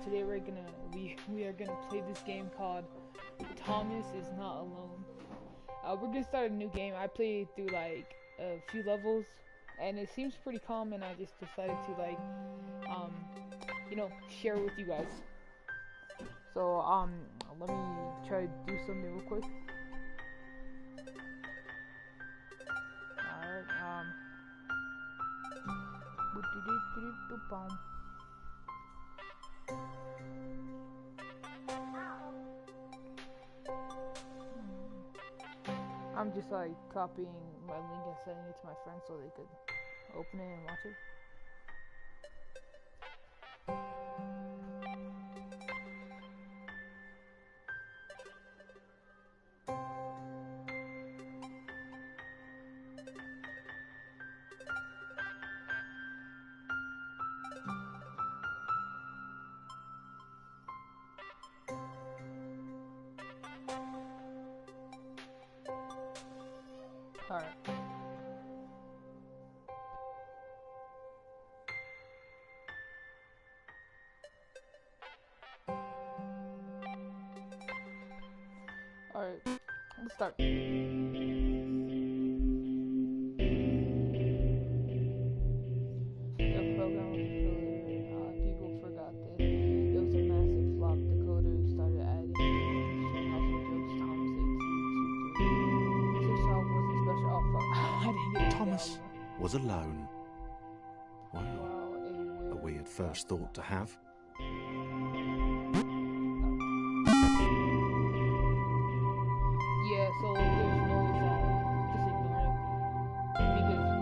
today we are gonna play this game called Thomas is Not Alone. We're gonna start a new game. I played through like a few levels, and it seems pretty calm. And I just decided to like, share with you guys. So let me try to do something real quick. Alright, I'm just like copying my link and sending it to my friends so they could open it and watch it. Alright. Alright, let's start. The program was failure. People forgot that it was a massive flop. The coders started adding some household jokes. Thomas 1823. His child wasn't special. Oh fuck. I didn't get it. Thomas was alone. Wow, a weird first thought to have. Yeah, so there's no just ignore it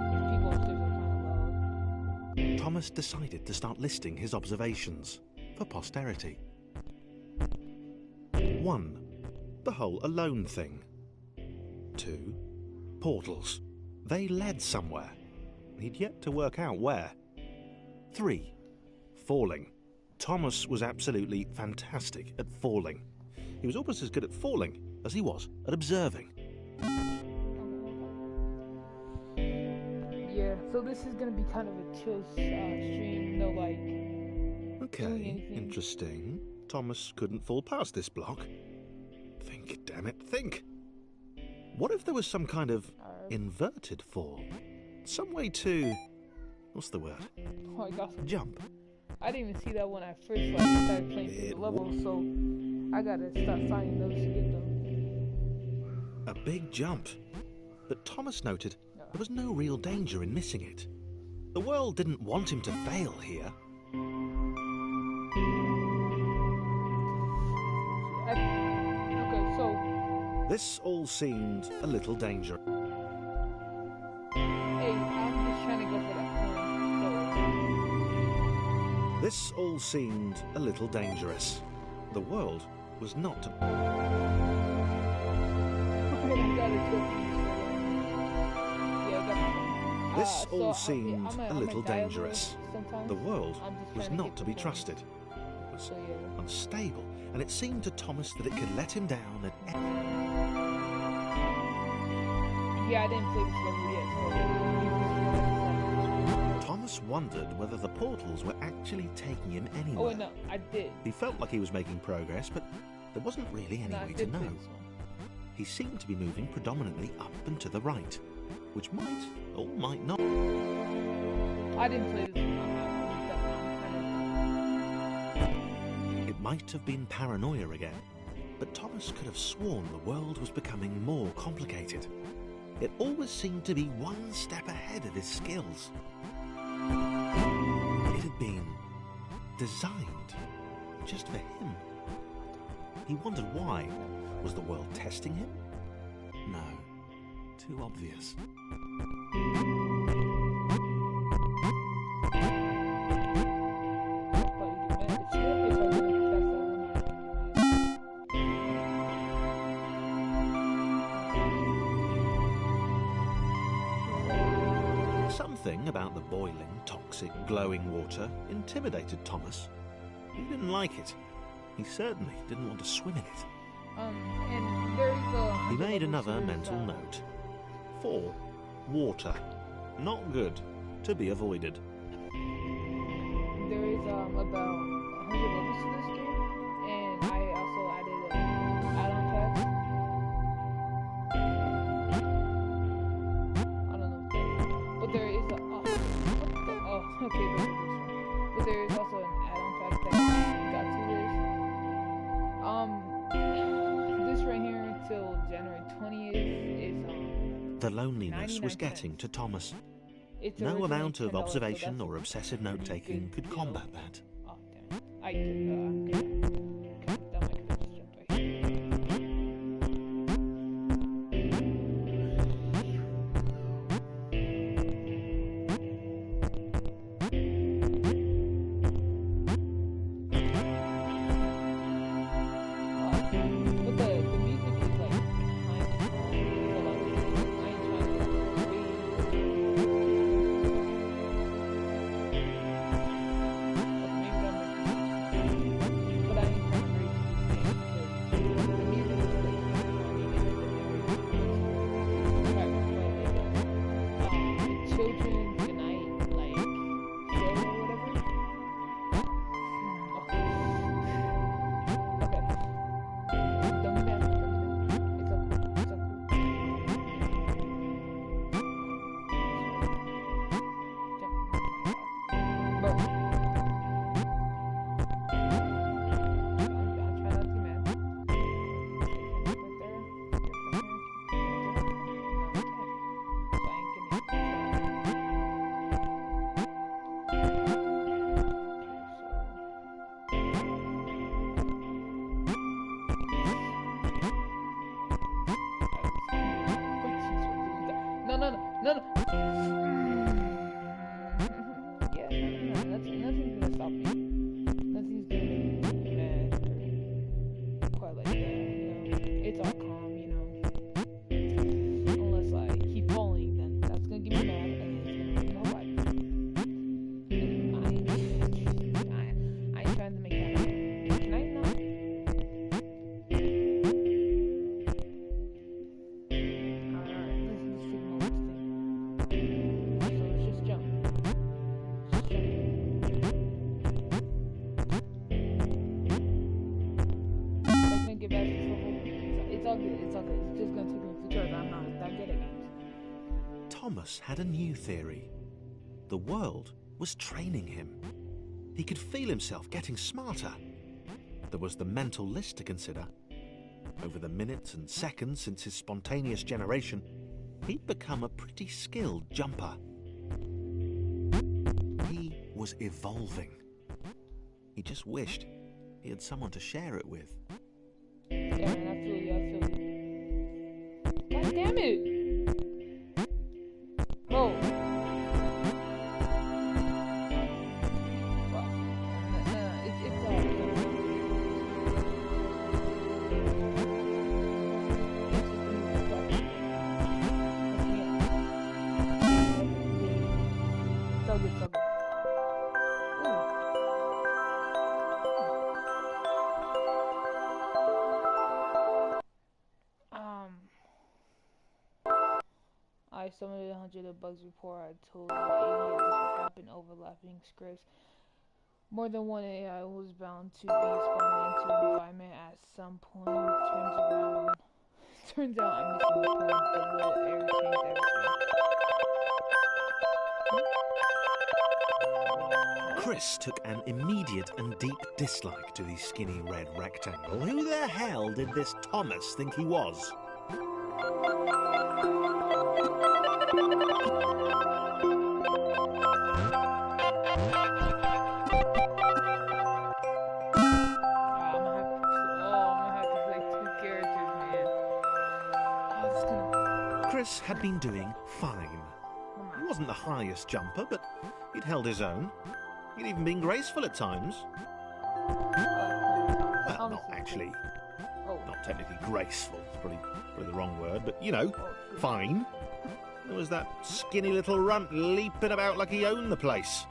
because people upstairs are kind of loud. Thomas decided to start listing his observations for posterity. 1. The whole alone thing. 2. Portals. They led somewhere. He'd yet to work out where. 3. Falling. Thomas was absolutely fantastic at falling. He was almost as good at falling as he was at observing. Yeah, so this is gonna be kind of a chill stream, no like. Okay, interesting. Thomas couldn't fall past this block. Think, damn it, think. What if there was some kind of inverted fall? Some way to, what's the word? Oh, I got some. Jump. I didn't even see that when I first started playing through the level, so I gotta start finding those to get them. A big jump. But Thomas noted there was no real danger in missing it. The world didn't want him to fail here. Okay, so... This all seemed a little dangerous. Hey, I'm just trying to go for that point, so... This all seemed a little dangerous. The world was not to... This all seemed a little dangerous. The world was not to be trusted. It was unstable, and it seemed to Thomas that it could let him down at any... Yeah, I didn't play this level yet, so... Thomas wondered whether the portals were actually taking him anywhere. Oh, no, I did. He felt like he was making progress, but there wasn't really any way to know. He seemed to be moving predominantly up and to the right, which might or might not. I didn't play this one. It might have been paranoia again, but Thomas could have sworn the world was becoming more complicated. It always seemed to be one step ahead of his skills. It had been designed just for him. He wondered why. Was the world testing him? No. Too obvious. Something about the boiling, toxic, glowing water intimidated Thomas. He didn't like it. He certainly didn't want to swim in it. And there's he made another mental note. 4. Water. Not good. To be avoided. There is about 100 levels to this. The loneliness was 99 getting cents. to Thomas. It's No originally amount of $10, so observation that's or a obsessive pretty note-taking good could deal. combat that. Oh, damn. I could, that might have just jumped right. But the music is like kind of calm, so like I ain't trying to like maybe that might be, but I ain't trying to rage these things because the music is like calming and children's good night like show or whatever. Okay. Don't be mad. It's okay. It's okay. Jump. Bro. I'll try not to be mad. Say something right there. You're from here. No, I can't. So I ain't no. Yeah, no. Nothing's gonna stop me. Nothing's gonna make me mad or quite like that, It's all calm, Unless I keep falling, then that's gonna get me mad and it's gonna ruin my life. And I ain't trying to make that happen. Can I not? Alright, let's take a moment to think. So let's just jump. Just jump. So I'm gonna get back to this level. It's all good. It's just gonna take me a few turns. I'm not that good at games. Thomas had a new theory. The world was training him. He could feel himself getting smarter. There was the mental list to consider. Over the minutes and seconds since his spontaneous generation, he'd become a pretty skilled jumper. He was evolving. He just wished he had someone to share it with. Yeah, man, I feel you. God damn it! Bro. Wow. No, it's all good, it's all good. I summoned 100 of bugs before I told an idiot this would happen. Overlapping scripts. More than one AI was bound to be spawned into an environment at some point. Turns out I'm missing the point. The little air changed everything. Chris took an immediate and deep dislike to the skinny red rectangle. Who the hell did this Thomas think he was? Chris had been doing fine. He wasn't the highest jumper, but he'd held his own. He'd even been graceful at times. Well, not actually. Not technically graceful. It's probably the wrong word, but fine. There was that skinny little runt leaping about like he owned the place.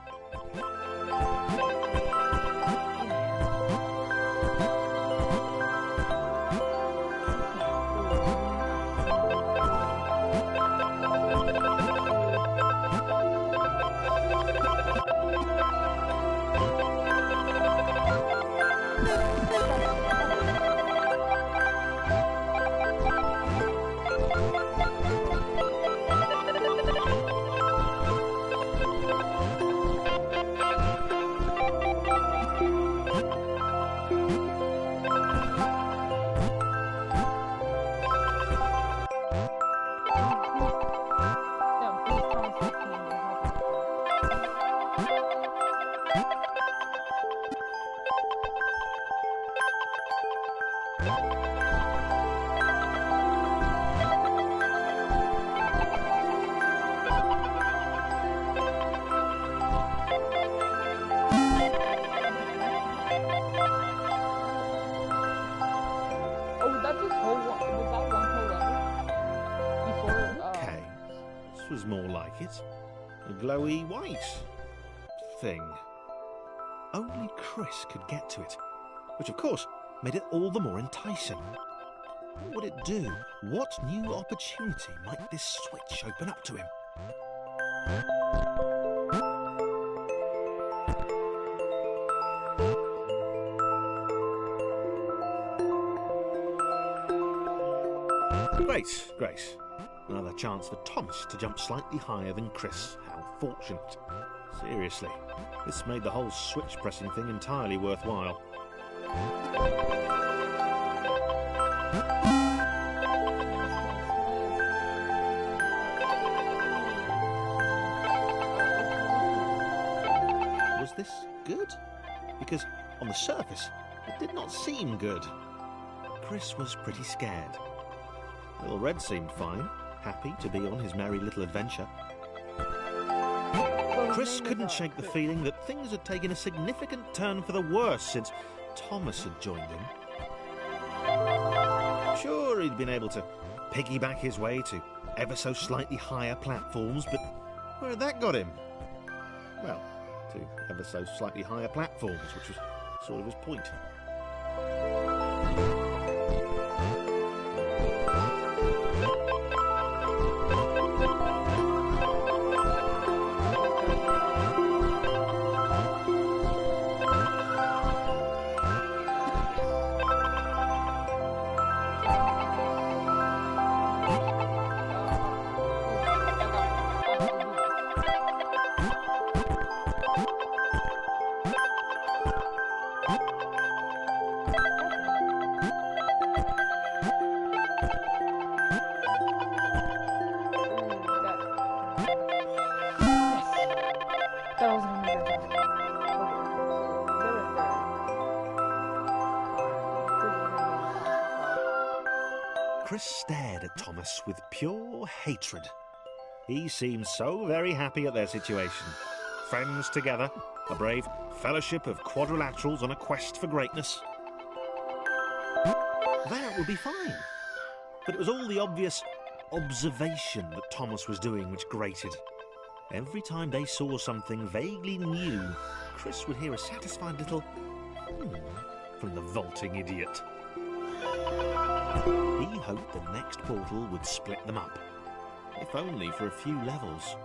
Oh, that's his whole one. Was that one whole level? Before, Okay, this was more like it. A glowy white thing. Only Chris could get to it, which of course made it all the more enticing. What would it do? What new opportunity might this switch open up to him? Great, great. Another chance for Thomas to jump slightly higher than Chris. How fortunate. Seriously, this made the whole switch pressing thing entirely worthwhile. Was this good? Because on the surface, it did not seem good. Chris was pretty scared. Little Red seemed fine, happy to be on his merry little adventure. Chris couldn't shake the feeling that things had taken a significant turn for the worse since Thomas had joined him. Sure, he'd been able to piggyback his way to ever so slightly higher platforms, but where had that got him? Well, to ever so slightly higher platforms, which was sort of his point. Chris stared at Thomas with pure hatred. He seemed so very happy at their situation. Friends together, a brave fellowship of quadrilaterals on a quest for greatness. That would be fine. But it was all the obvious observation that Thomas was doing which grated. Every time they saw something vaguely new, Chris would hear a satisfied little from the vaulting idiot. He hoped the next portal would split them up, if only for a few levels.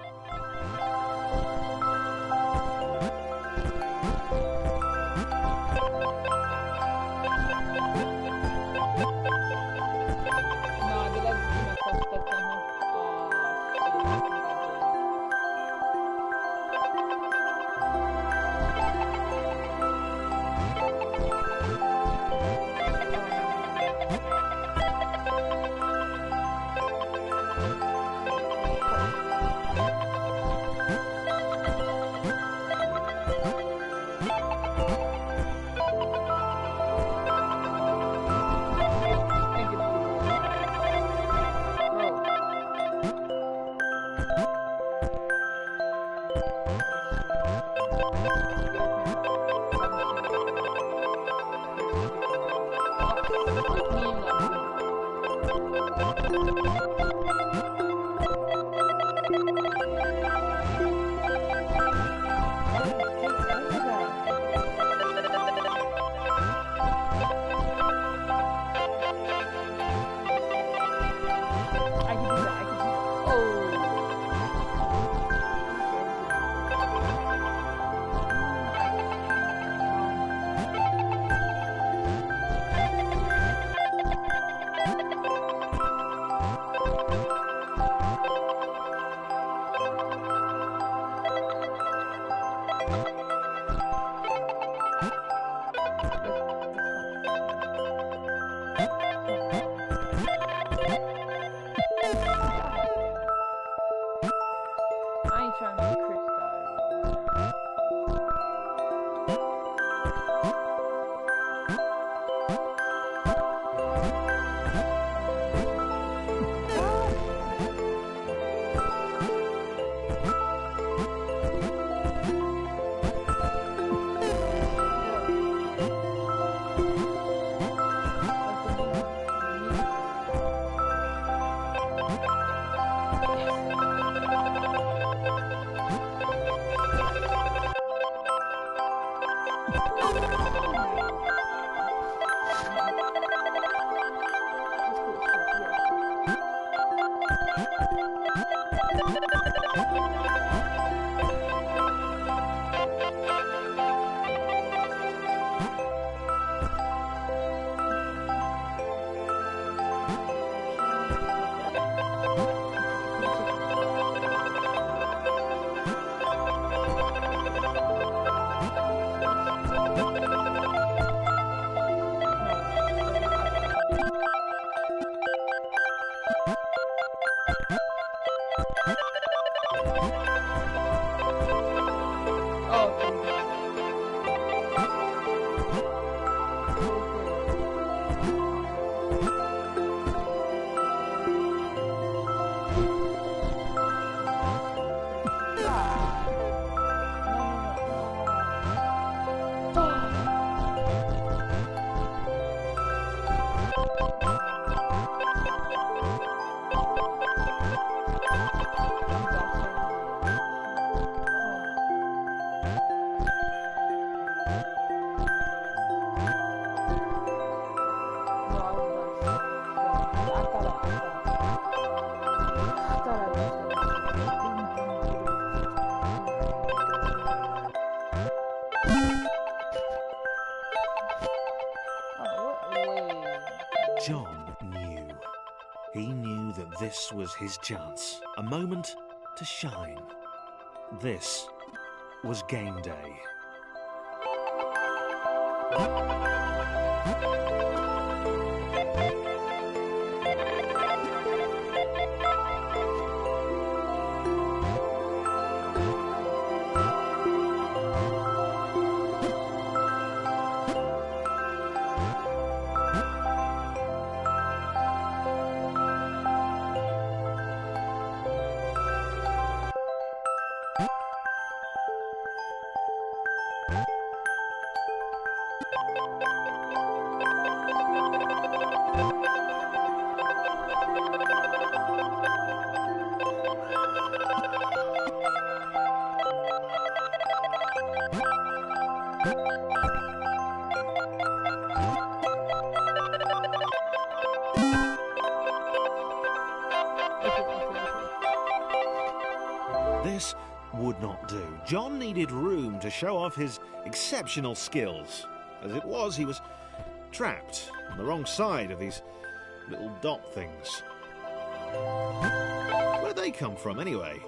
John knew. He knew that this was his chance, a moment to shine. This was game day. This would not do. John needed room to show off his exceptional skills. As it was, he was trapped on the wrong side of these little dot things. Where'd they come from, anyway?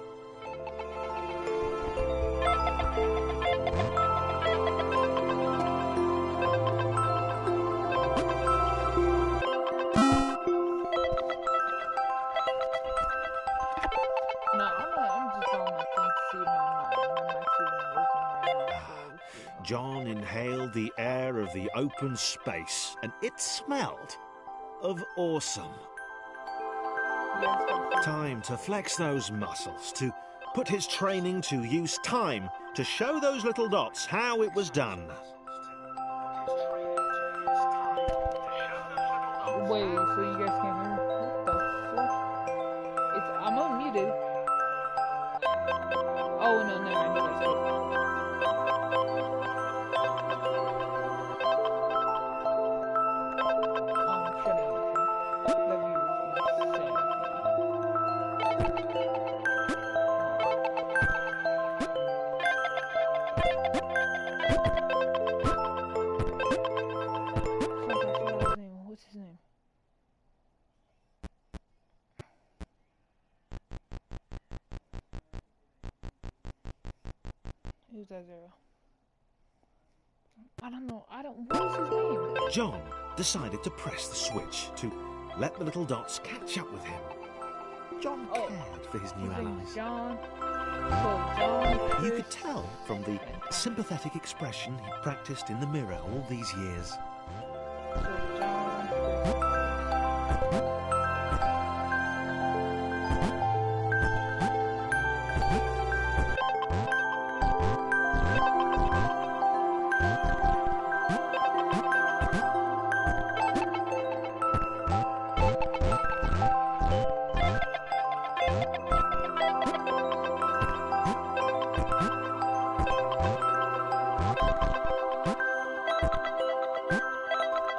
John inhaled the air of the open space, and it smelled of awesome. Time to flex those muscles, to put his training to use, time to show those little dots how it was done. Wait, so you guys can't hear me? What the fuck? I'm unmuted. Oh, no, never mind. What's his name? Who's that zero? I don't know. What's his name? John decided to press the switch to let the little dots catch up with him. John cared for his new allies. John. You could tell from the sympathetic expression he practiced in the mirror all these years.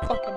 Fucking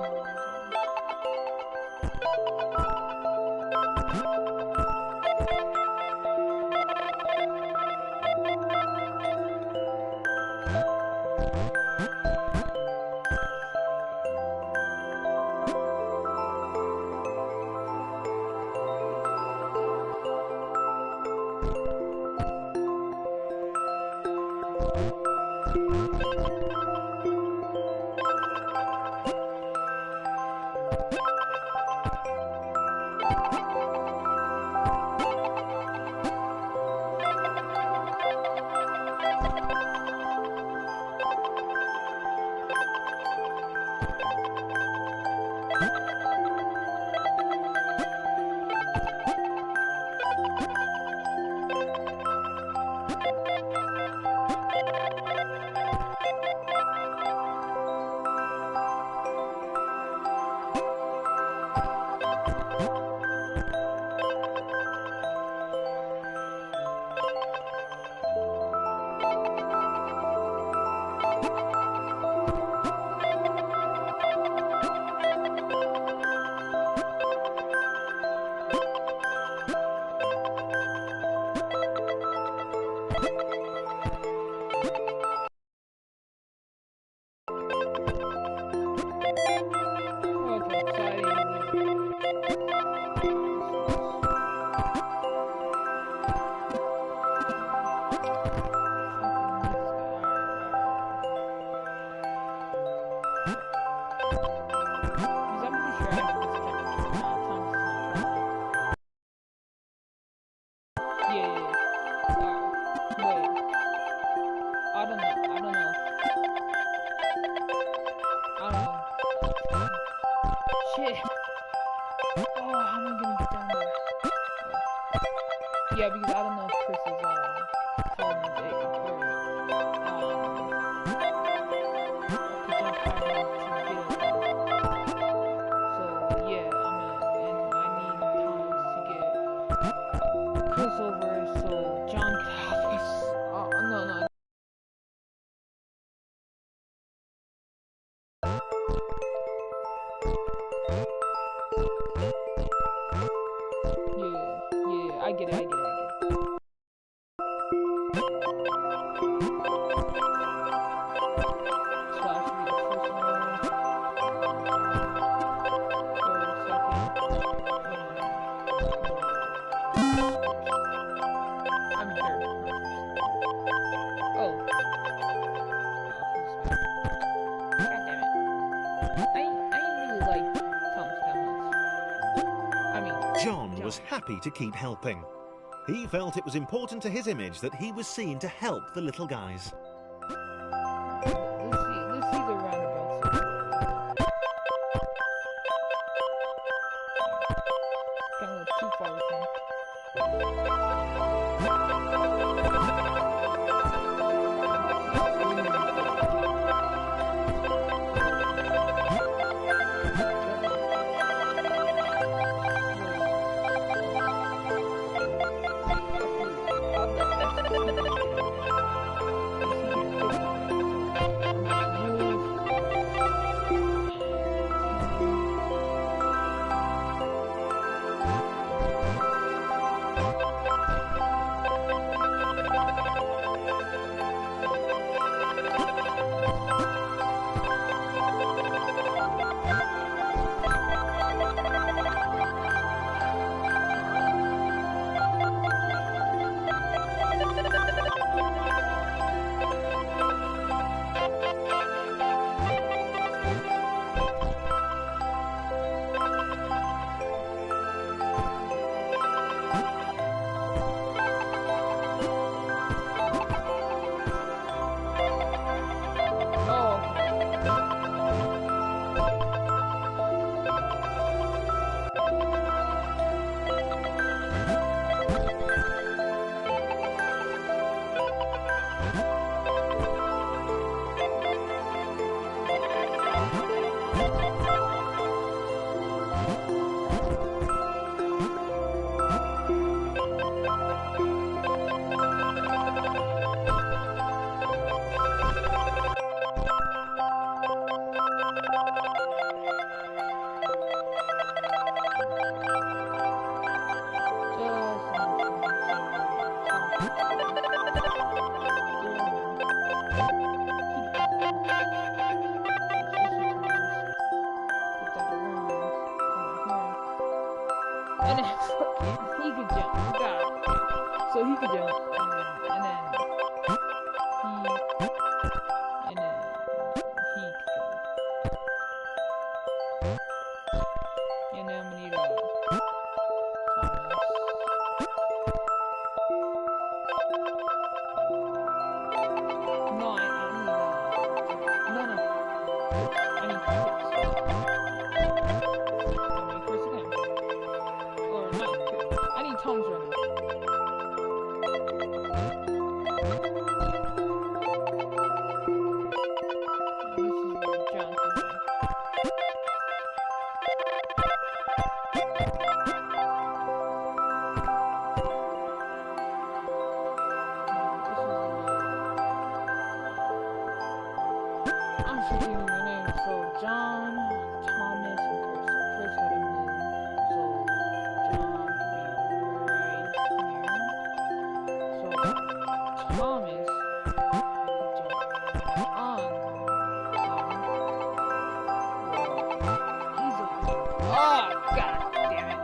Yeah, because I don't know if Chris is tall enough to jump high enough to get over. So yeah, and I need Thomas to get Chris over so John can help us. No. Yeah, I get it. So I should be the first one, or second. I'm third. Oh. God damn it. I really like Thomas that much. John was happy to keep helping. He felt it was important to his image that he was seen to help the little guys. Let's see the roundabouts. Can't go too far with him. And then he could jump. God. So he could jump. And then he could jump. And then we need Thomas. No, I need no. I need Chris. Tom's right now. This is John. I'm forgetting their names. So John, Thomas, and Chris. So Chris had a name. So John. Thomas jumped on oh, god damn it.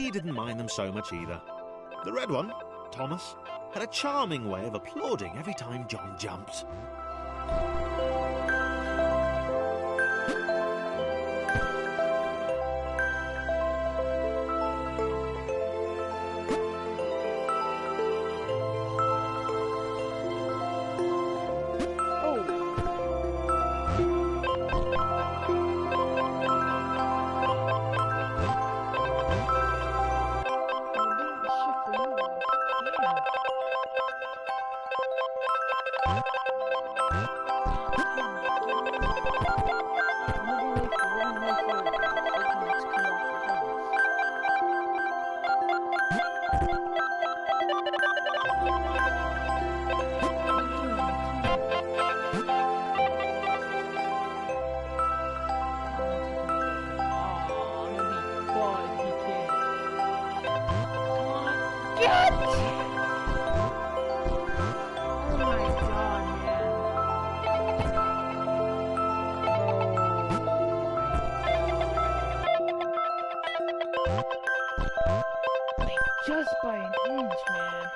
he didn't mind them so much either. The red one, Thomas, had a charming way of applauding every time John jumped. Just by an inch, man.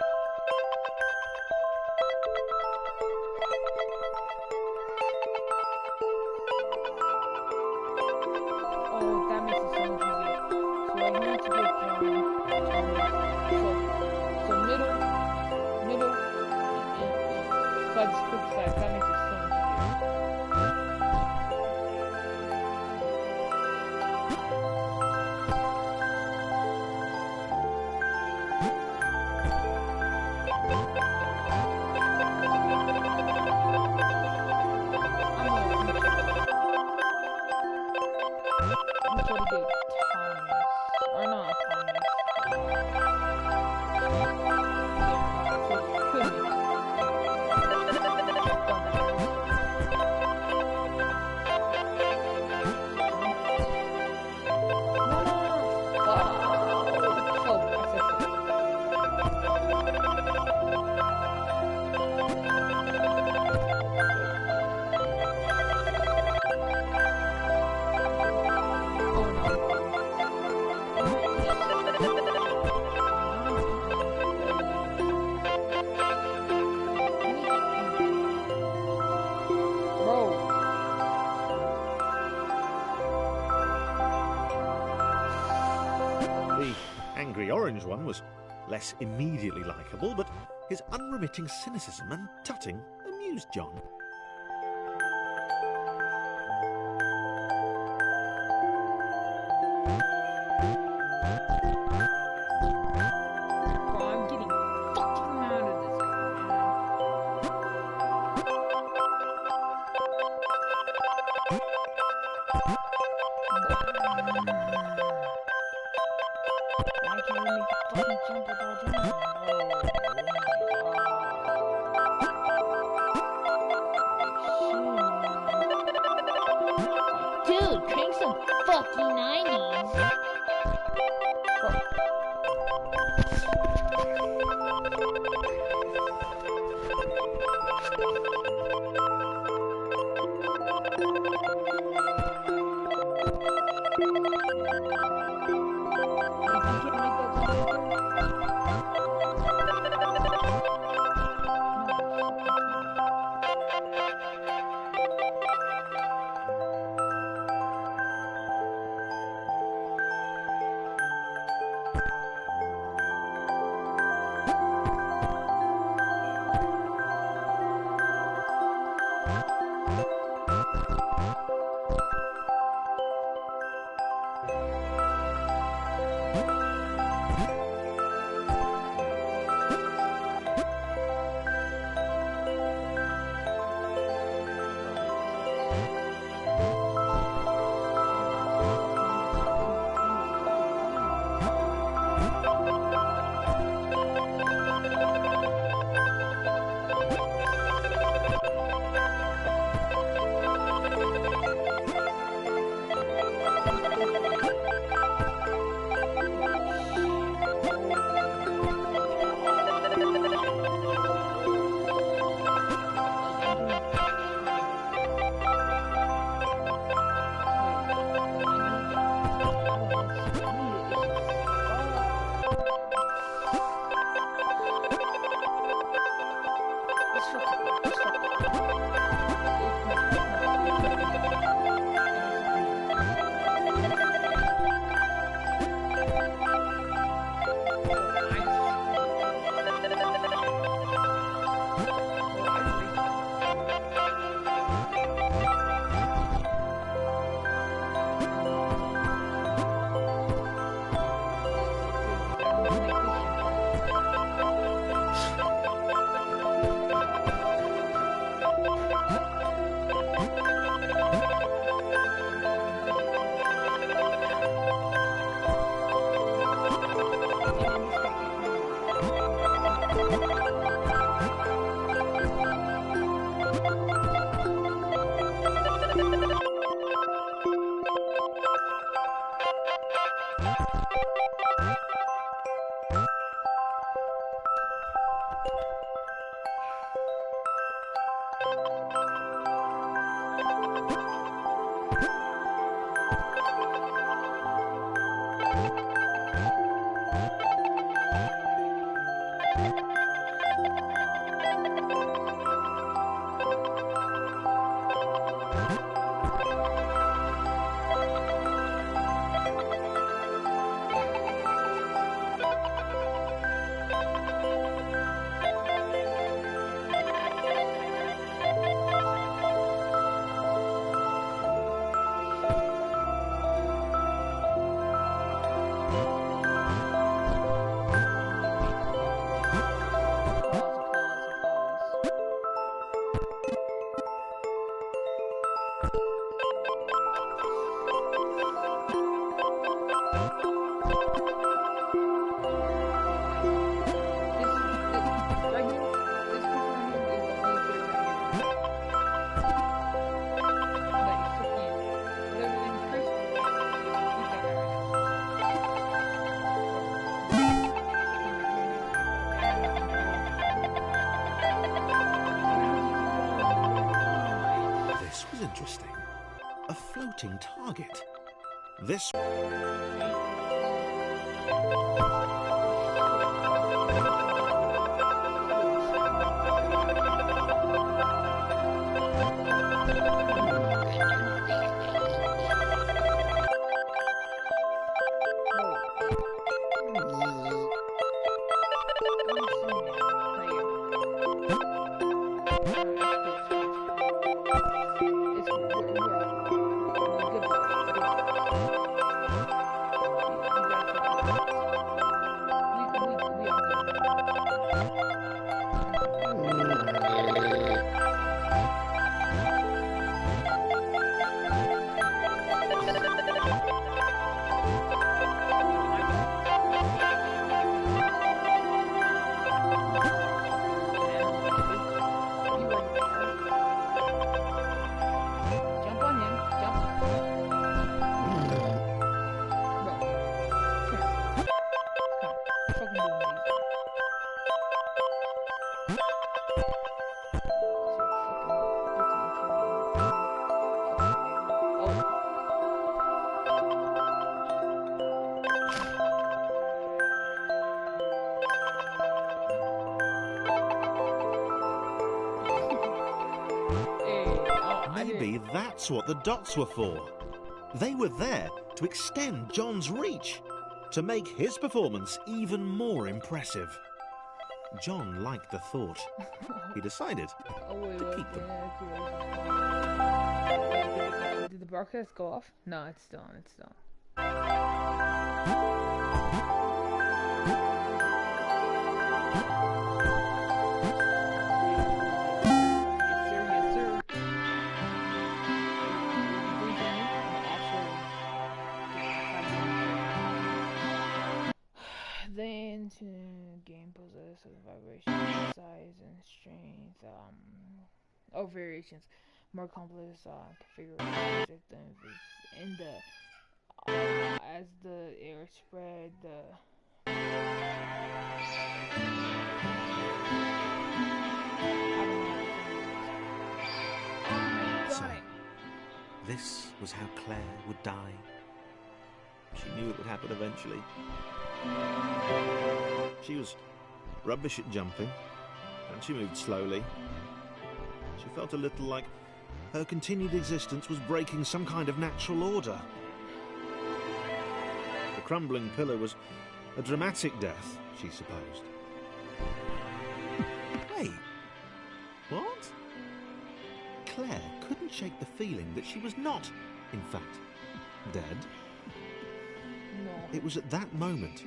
Oh, that makes it so much easier. So I need to get so middle, and so I just click side. That makes it so much easier. The orange one was less immediately likeable, but his unremitting cynicism and tutting amused John. I'm getting fucking out of this Why can't we make the fucking jump without jumping? Dude, crank some fucking 90s. Interesting. A floating target. This... Maybe that's what the dots were for. They were there to extend John's reach, to make his performance even more impressive. John liked the thought. He decided to keep them. Did the broadcast go off? No, it's still on. It's still on. Then to game possess of vibration, size, and strength, variations, more complex configurations in the as the air spread. So, this was how Claire would die. She knew it would happen eventually. She was rubbish at jumping, and she moved slowly. She felt a little like her continued existence was breaking some kind of natural order. The crumbling pillar was A dramatic death, she supposed. Wait. What? Claire couldn't shake the feeling that she was not, in fact, dead. No. It was at that moment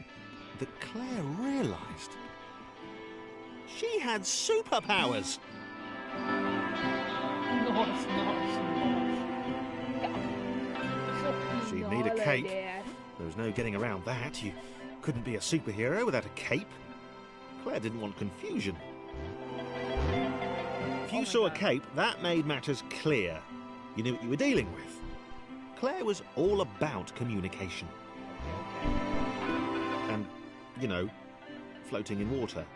that Claire realised she had superpowers. No, it's not. She'd need a cape. There was no getting around that. You couldn't be a superhero without a cape. Claire didn't want confusion. If you saw a cape, that made matters clear. You knew what you were dealing with. Claire was all about communication. And, you know, floating in water,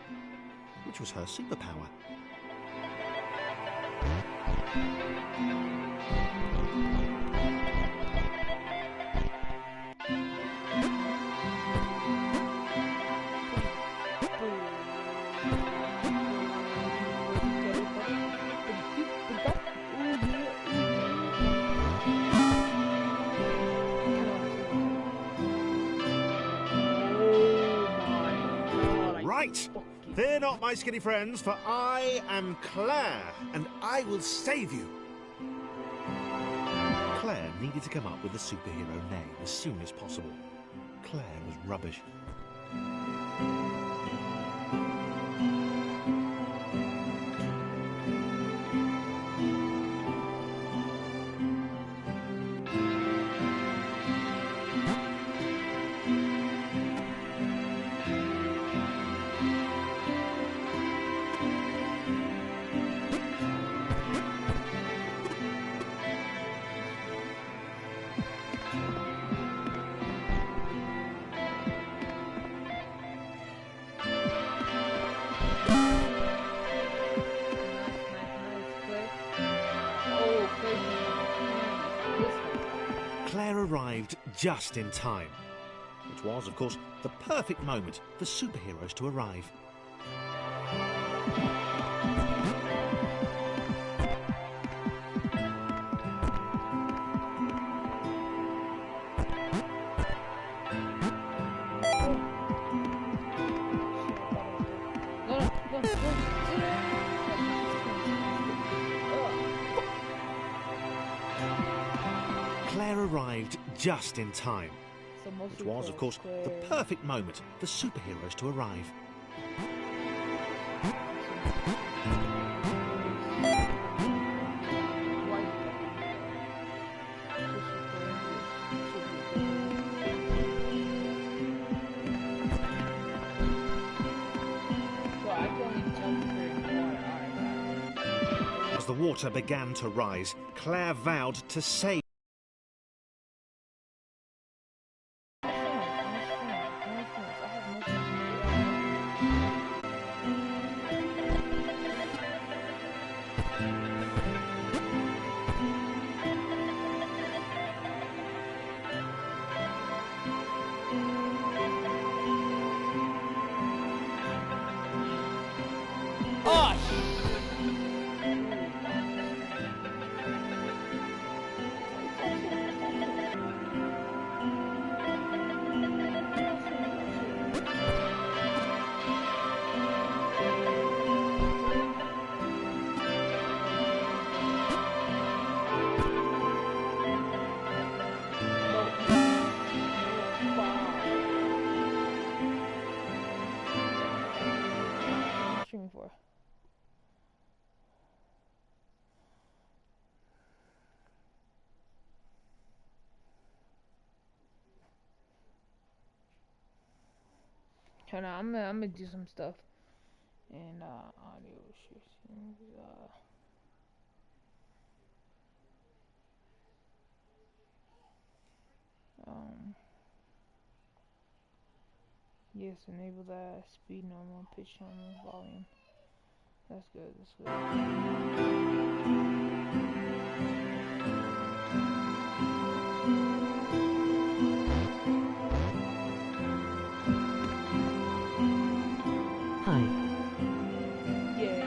which was her superpower. Right! Fear not, my skinny friends, for I am Claire, and I will save you. Claire needed to come up with a superhero name as soon as possible. Claire was rubbish. Claire arrived just in time, which was, of course, the perfect moment for superheroes to arrive. Claire arrived just in time, which was, of course, the perfect moment for superheroes to arrive. As the water began to rise, Claire vowed to save. For hold on, I'm gonna do some stuff and audio restrictions. Yes, enable that speed normal, pitch normal, volume. That's good, that's good. Hi. Yeah.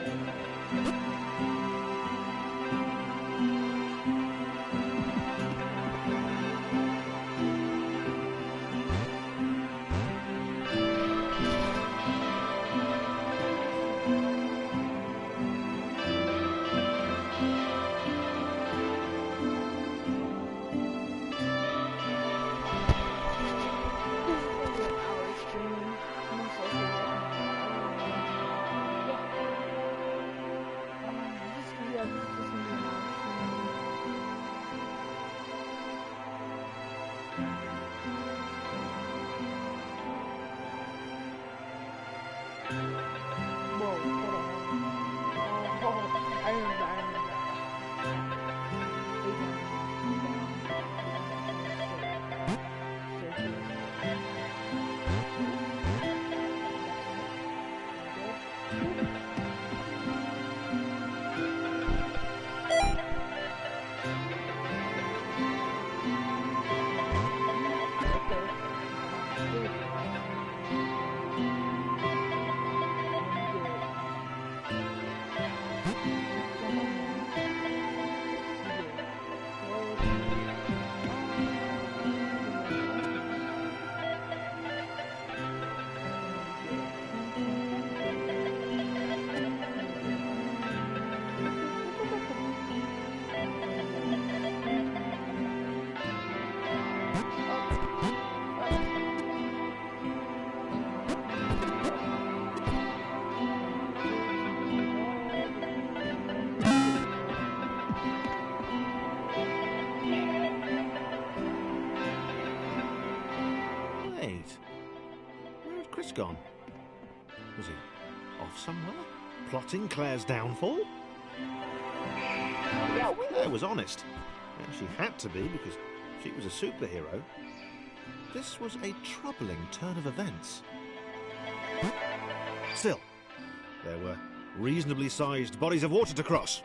Whoa, hold on. Oh, I remember that. Wait. Where had Chris gone? Was he off somewhere? Plotting Claire's downfall? Yeah, Claire was honest. And she had to be because she was a superhero. This was a troubling turn of events. Still, there were reasonably sized bodies of water to cross.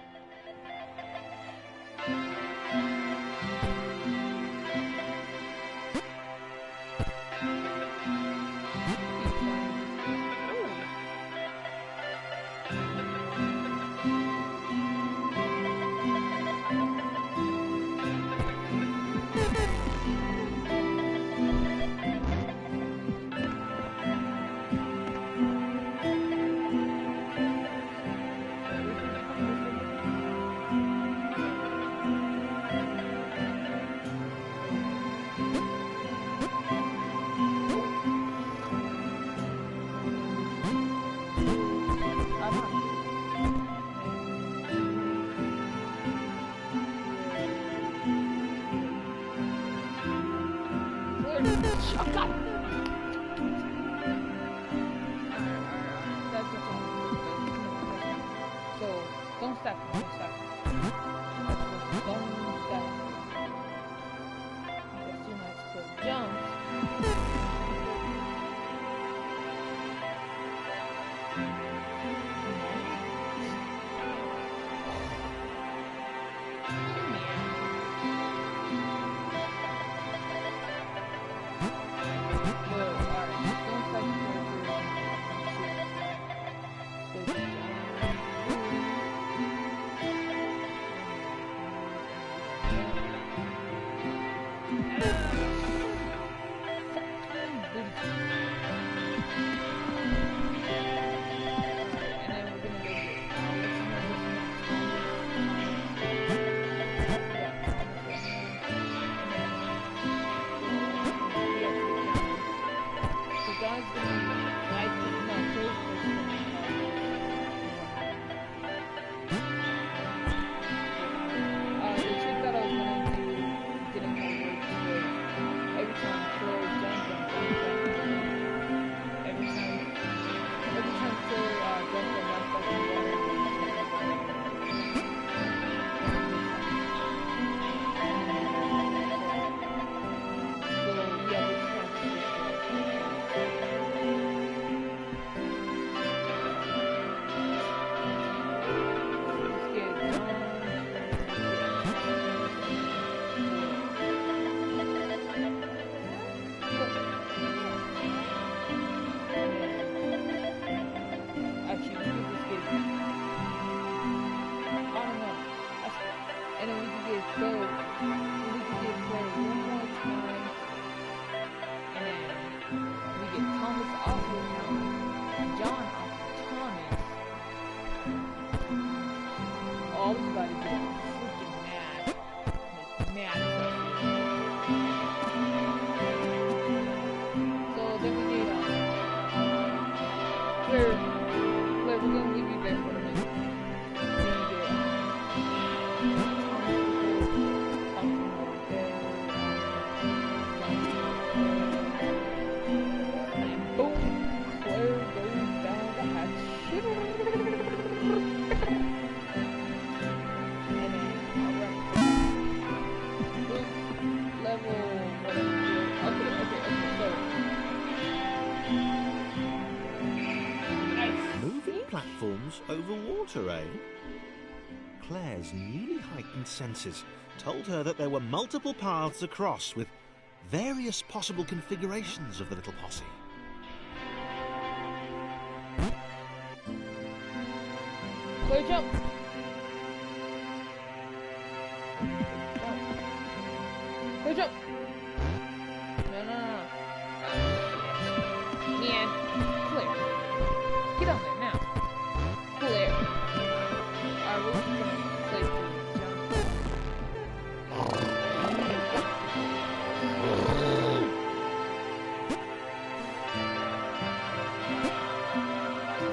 Oh, God. So, don't stack. Don't stack. Let's do my split jumps. arms over water, eh? Claire's newly heightened senses told her that there were multiple paths across with various possible configurations of the little posse. Claire, jump! Claire, jump! No. Yeah, Claire. Get on there now. Claire. Alright, we're gonna play for you, jump.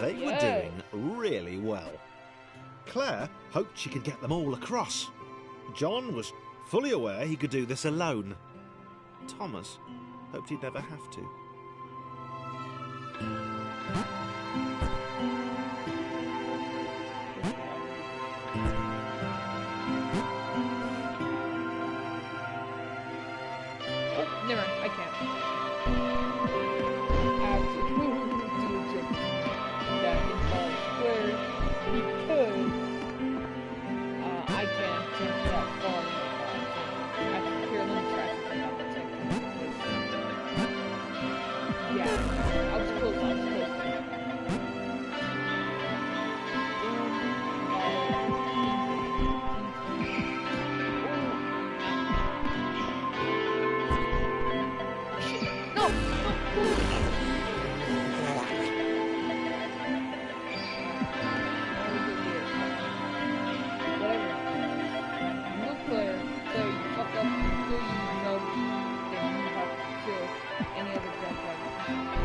They were doing really well. Claire hoped she could get them all across. John was fully aware he could do this alone. Thomas hoped he'd never have to. Oh, never mind, I can't. I have to do a jump that involves Claire because I can't jump that far. Here, let me try something out that's like this. Yeah, I was close. No!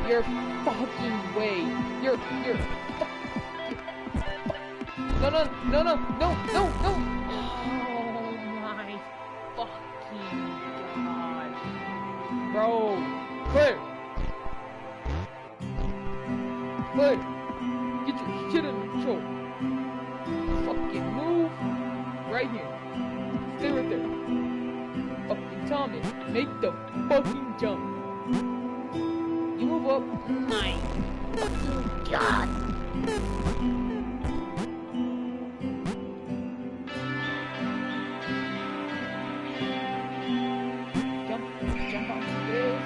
Your fucking way. You're No. Oh my fucking god. Bro. Claire, get your shit under control. Fucking move right here. Stay right there. Fucking Thomas, make the fucking jump. You move up. My fucking god. Jump on this.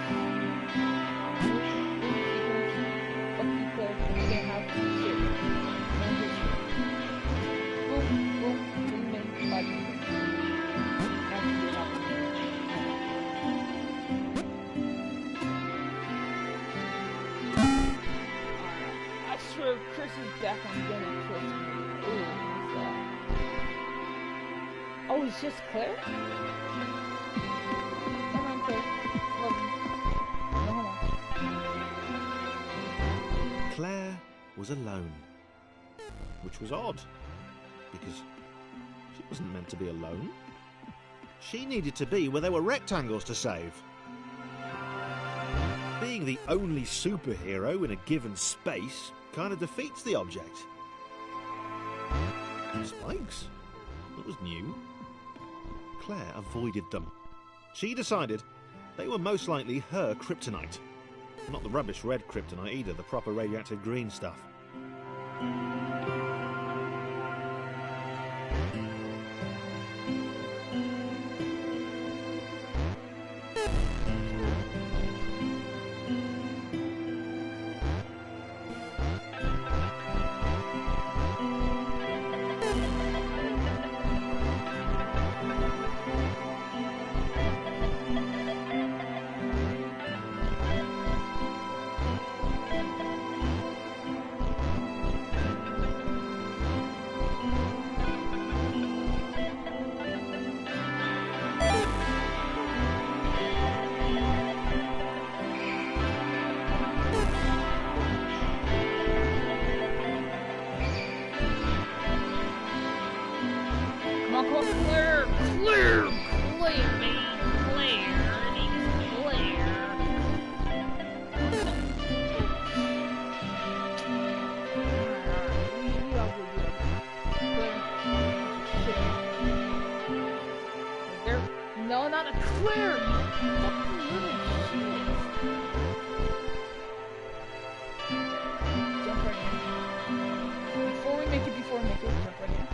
Fucking Claire, you can't have shit. Boom, and 5 minutes. After you have I swear Chris is back on again and kills me. Ooh, what's that? Oh, it's just Claire? Come on, Claire. Love you. No, hold on. Claire was alone, which was odd, because she wasn't meant to be alone. She needed to be where there were rectangles to save. Being the only superhero in a given space kind of defeats the object. Spikes? That was new. Claire avoided them. She decided they were most likely her kryptonite. Not the rubbish red kryptonite either, the proper radioactive green stuff. No, not a Claire! You fucking little shit! Jump right in. Before we make it, jump right here.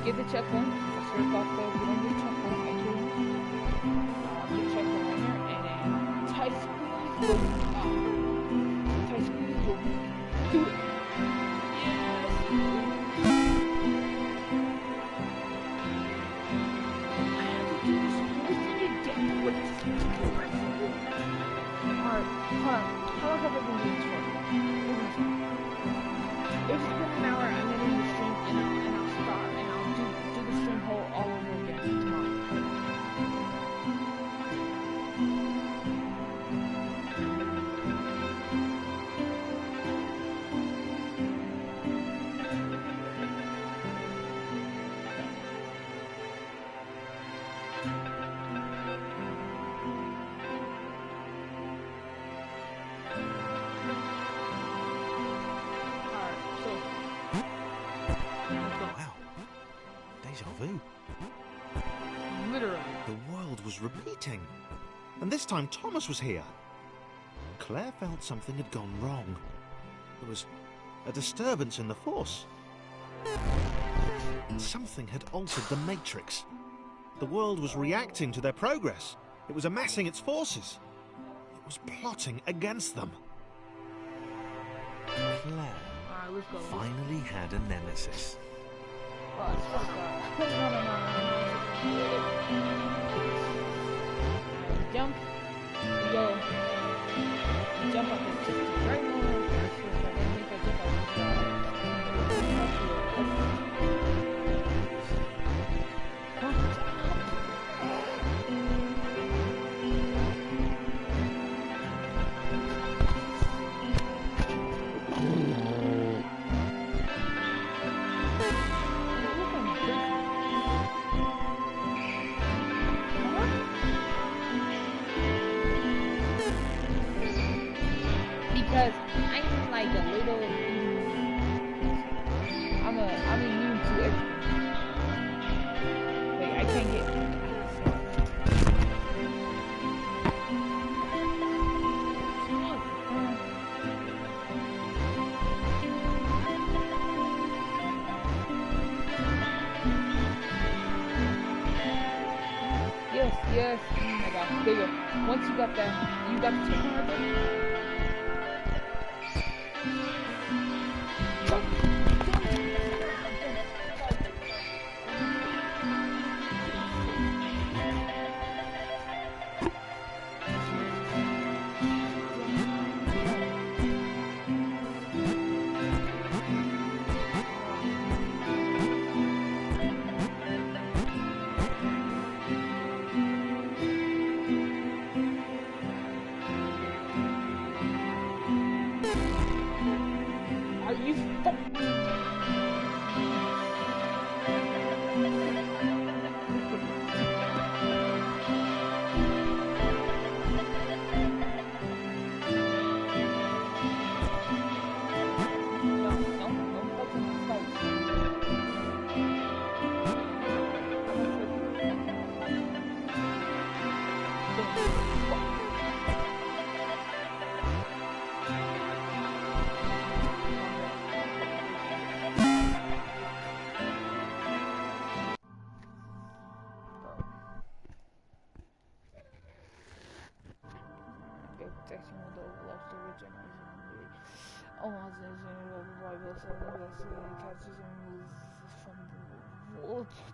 Get the checkpoint. First off, though, get on the checkpoint right here. Get the checkpoint right here, and then tight squeeze, boom. Tight squeeze, boom. Do it. Alright, how long have I been doing this for? If it's been an hour, I'm gonna do the stream and I'll start and I'll do the stream whole all over again tomorrow. Literally. The world was repeating. And this time Thomas was here. Claire felt something had gone wrong. There was a disturbance in the Force. Something had altered the Matrix. The world was reacting to their progress. It was amassing its forces. It was plotting against them. Claire finally had a nemesis. Jump. Go. Jump up and just right more. Because I'm like a little, I'm immune to everything. Like I can't get. Yes. Oh my God. There you go. Once you got that, you got the chicken right there.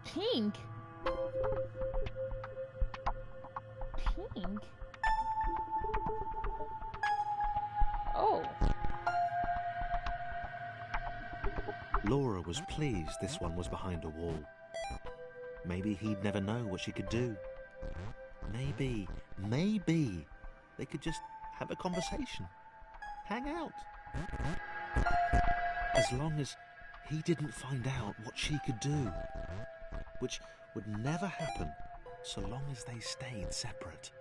Pink? Pink? Oh. Laura was pleased this one was behind a wall. Maybe he'd never know what she could do. Maybe they could just have a conversation. Hang out. As long as he didn't find out what she could do. Which would never happen so long as they stayed separate.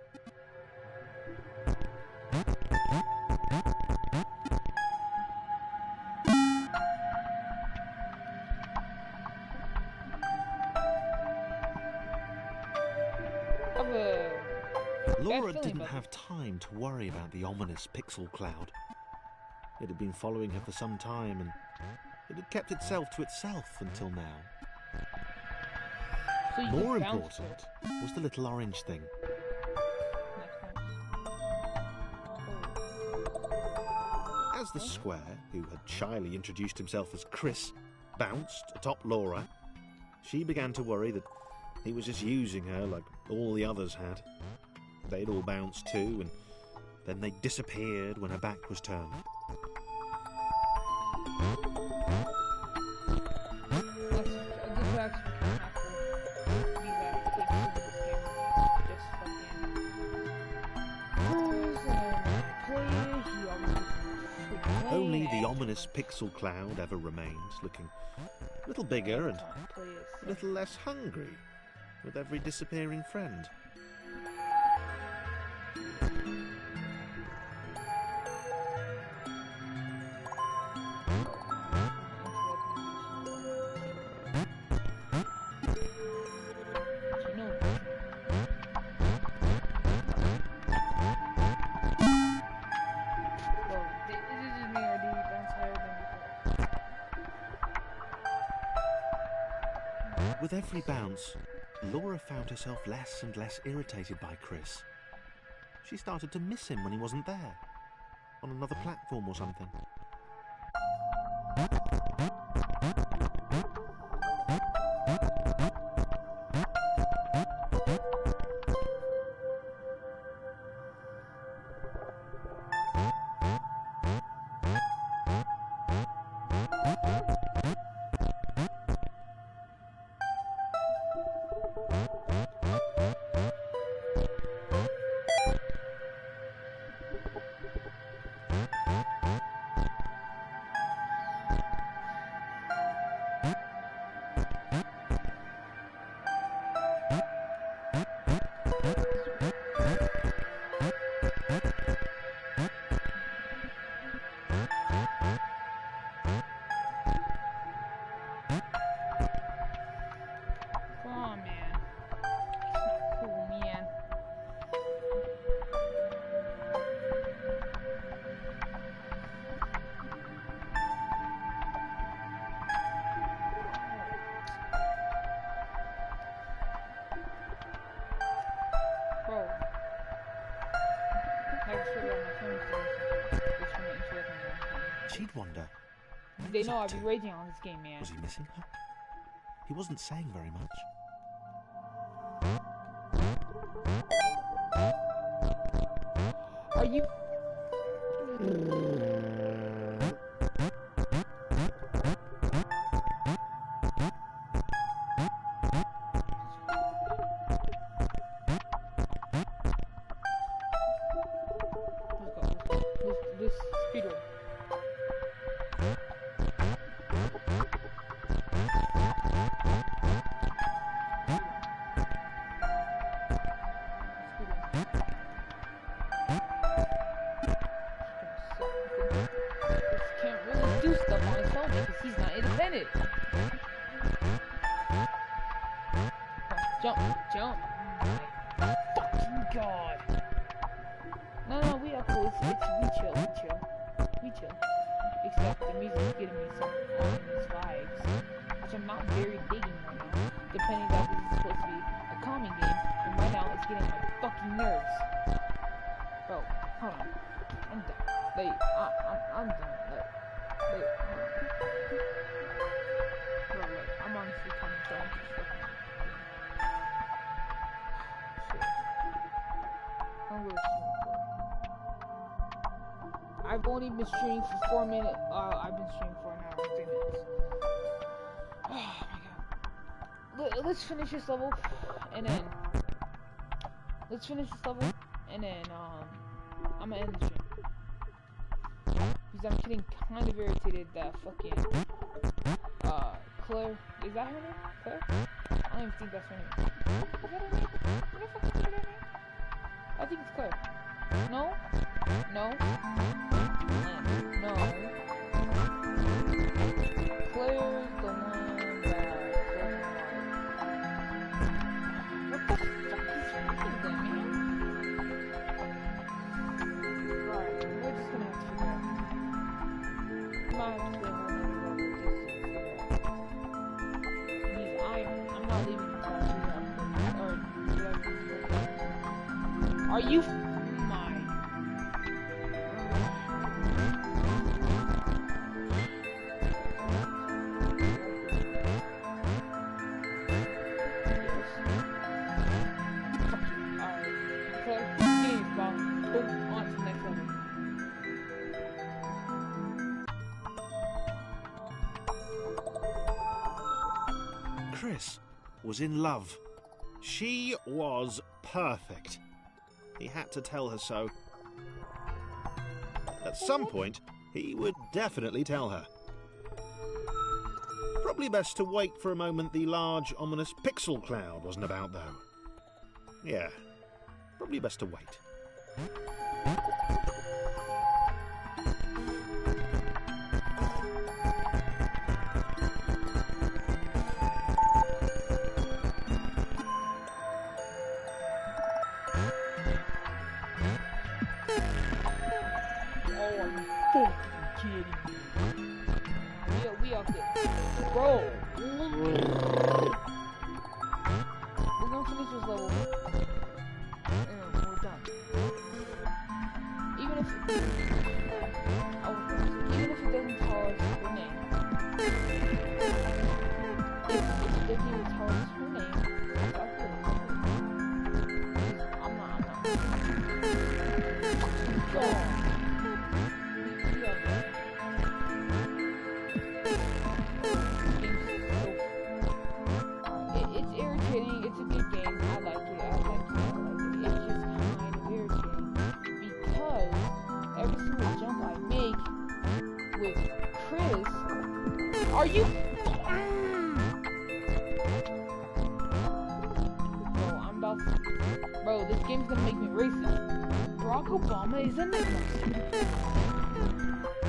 Laura didn't have time to worry about the ominous pixel cloud. It had been following her for some time, and It had kept itself to itself until now. So you More could bounce important it. was the little orange thing. As the square, who had shyly introduced himself as Chris, bounced atop Laura, she began to worry that he was just using her like all the others had. They'd all bounced too, and then they disappeared when her back was turned. Only the ominous pixel cloud ever remained, looking a little bigger and a little less hungry with every disappearing friend. With every bounce, Laura found herself less and less irritated by Chris. She started to miss him when he wasn't there, on another platform or something. She'd wonder. They know I'd be raging on this game, man. Was he missing her? He wasn't saying very much. Are you... This speedrun. Can't really do stuff on his phone because he's not independent. Jump, jump. Oh my fucking god. No, we are cool. We chill. Except the music's getting me some ominous vibes, which I'm not very digging right now. Depending that this is supposed to be a calming game, and right now it's getting my fucking nerves. Bro, hold on. I'm done. I'm done. Bro, I'm honestly kind of done. Shit. I'm gonna stream for. I've only been streaming for 4 minutes. I've been streaming for an hour and 3 minutes. Oh my god. Let's finish this level, and then I'm gonna end the stream. Because I'm getting kind of irritated that fucking, Claire, is that her name? Claire? I don't even think that's her name. Is that her name? What the fuck is her name? I think it's Claire. No? No? No. Claire's the one that... What the fuck is happening then, man? Right, we're just gonna have to figure out. We might have to play a whole nother level with this. not leaving until I see her or whatever. Are you? My. Chris was in love. She was perfect. He had to tell her so. At some point, he would definitely tell her. Probably best to wait for a moment the large, ominous pixel cloud wasn't about, though. Yeah, probably best to wait. We up there. Bro. We're gonna finish this level. And we're done. Even if it doesn't tell us her name. If it doesn't even tell us her name, I'm not. Go on. It's irritating. It's a good game. I like it. It's just kind of irritating because every single jump I make with Chris, are you? Bro, I'm about to. Bro, this game's gonna make me racist. Barack Obama is in this.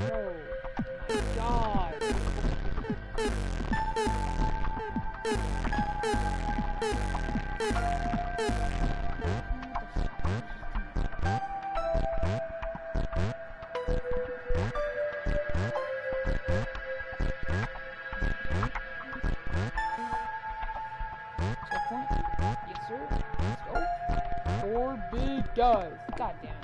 Bro, my God. Checkpoint? Yes, sir. Let's go. 4 big guys. God damn it.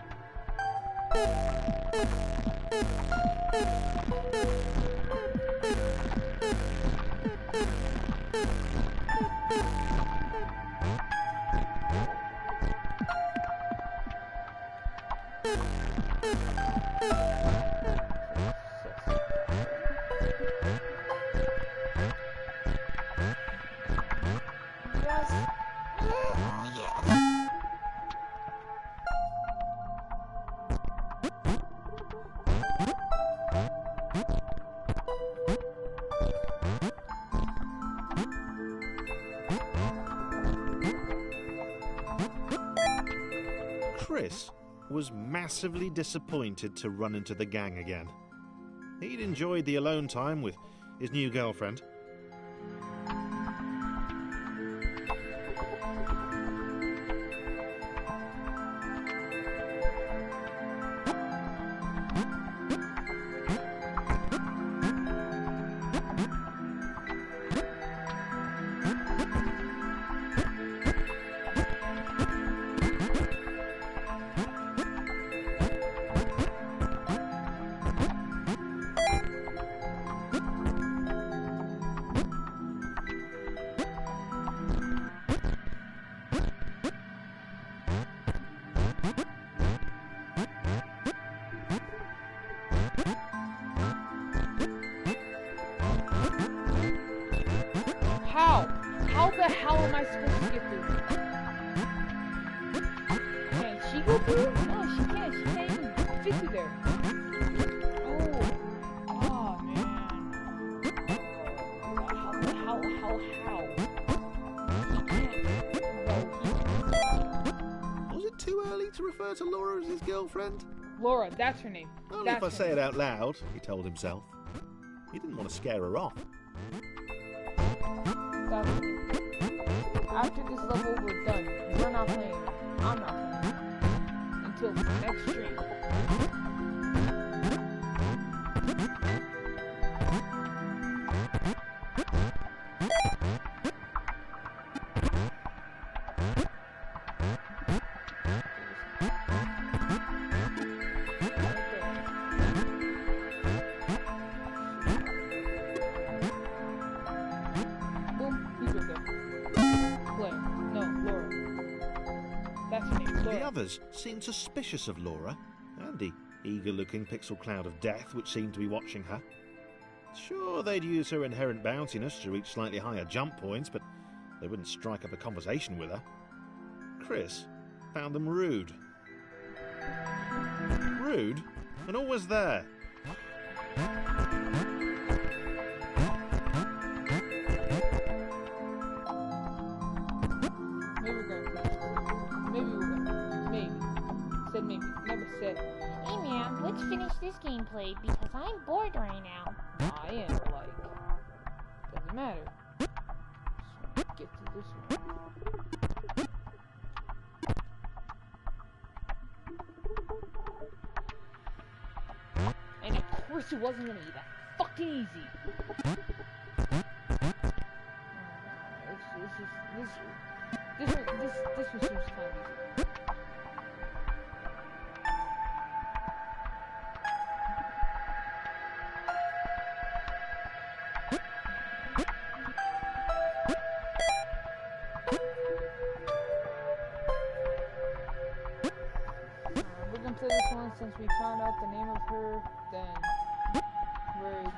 Chris was massively disappointed to run into the gang again. He'd enjoyed the alone time with his new girlfriend. How the hell am I supposed to get through? Can she go through? No, she can't. She can't even fit through there. Oh man. How? He can't. Was it too early to refer to Laura as his girlfriend? Laura, that's her name. Only if I say it out loud, he told himself. He didn't want to scare her off. After this level, we're done. You're not playing. I'm not playing. Until the next stream. others seemed suspicious of Laura and the eager-looking pixel cloud of death which seemed to be watching her. Sure, they'd use her inherent bounciness to reach slightly higher jump points, but they wouldn't strike up a conversation with her. Chris found them rude. Rude? And always there. Hey man, let's finish this gameplay because I'm bored right now. I am, like, doesn't matter. Just get to this one. And of course it wasn't gonna be that fucking easy. This was just kind of easy. Play this one since we found out the name of her, then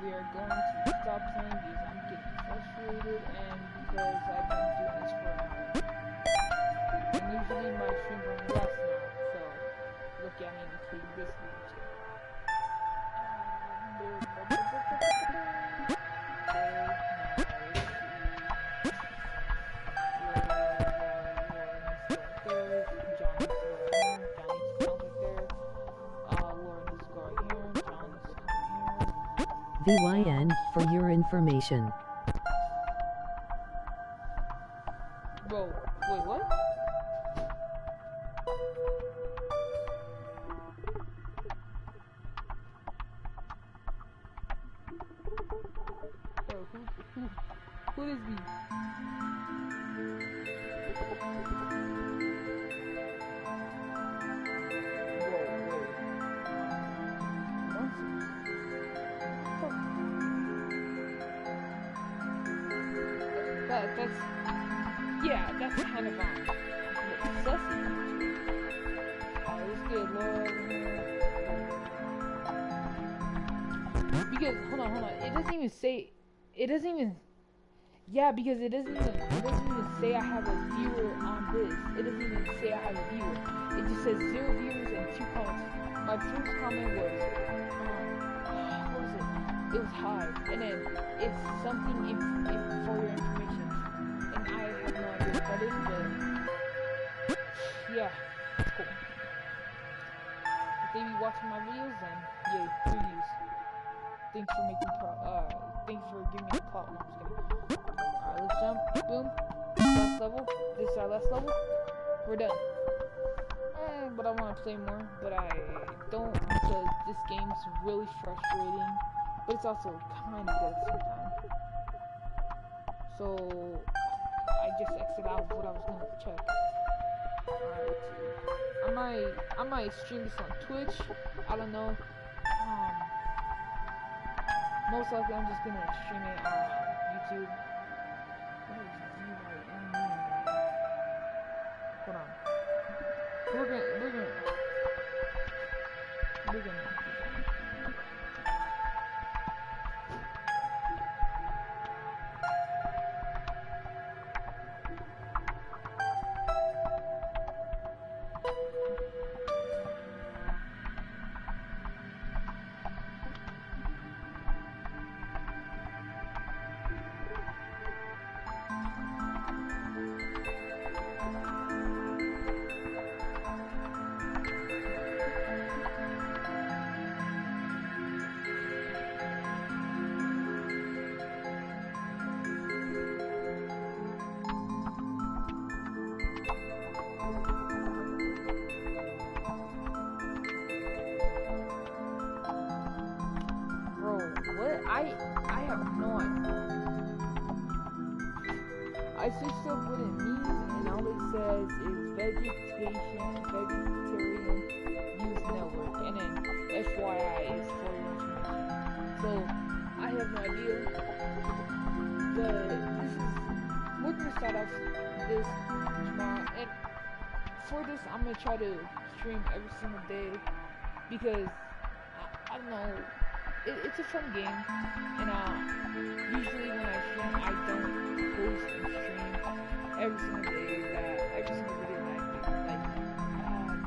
we are going to stop playing because I'm getting frustrated and because I've been doing this for an hour. And usually my streams are less now, so look at me including this video too. VYN, for your information. Whoa, wait, what? Bro, who is me? That's kind of excessive. Let's get Laura over here. Because hold on. It doesn't even say. It doesn't even. Yeah, because it doesn't even say I have a viewer on this. It doesn't even say I have a viewer. It just says 0 viewers and 2 comments. My first comment was, what was it? It was hi, and then it's something for your information. And I have no idea what that is, but yeah, it's cool. If they be watching my videos, then yay, previews. Thanks for giving me a call. No, I'm just kidding. Alright, let's jump. Boom. Last level. This is our last level. We're done. But I want to play more, but I don't because this game's really frustrating, but it's also kind of good at the same time. So I just exited out of what I was going to check. Alright, let's see. I might stream this on Twitch. I don't know. Most likely I'm just gonna stream it on YouTube. What is VYN? Hold on. We're gonna I have no idea. I switched up what it means, and all it says is vegetarian use network, and then FYI is for your information. So I have no idea, but we're gonna start off this tomorrow, and for this, I'm gonna try to stream every single day because I don't know. It's a fun game, and usually when I stream, I don't post and stream every single day. Every single video that I make, like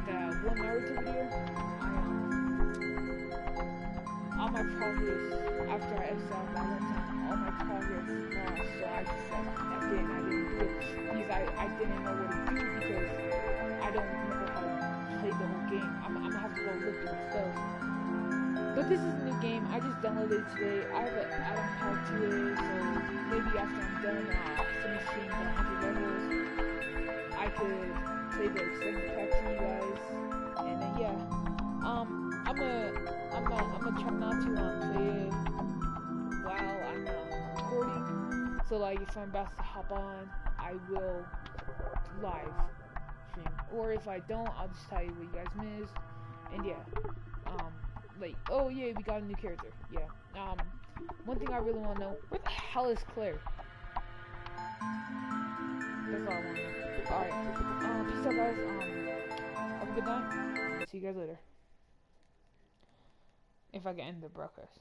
that one Naruto video. All my progress after I exiled that one time, all my progress lost. So I just said I didn't do it because I didn't know what to do because I don't remember how to play the whole game. I'm gonna have to go look through stuff. But this is a new game. I just downloaded it today. I have an add-on pack to it, so maybe after I'm done finishing the 100 levels, I could play the extended pack to you guys. And then yeah, I'm gonna try not to play it while I'm recording. So like if I'm about to hop on, I will live stream. Or if I don't, I'll just tell you what you guys missed. And yeah, like, oh yeah, we got a new character. Yeah. One thing I really want to know, where the hell is Claire? That's all I want to know. Alright. Peace out, guys. Have a good night. See you guys later. If I can end the broadcast.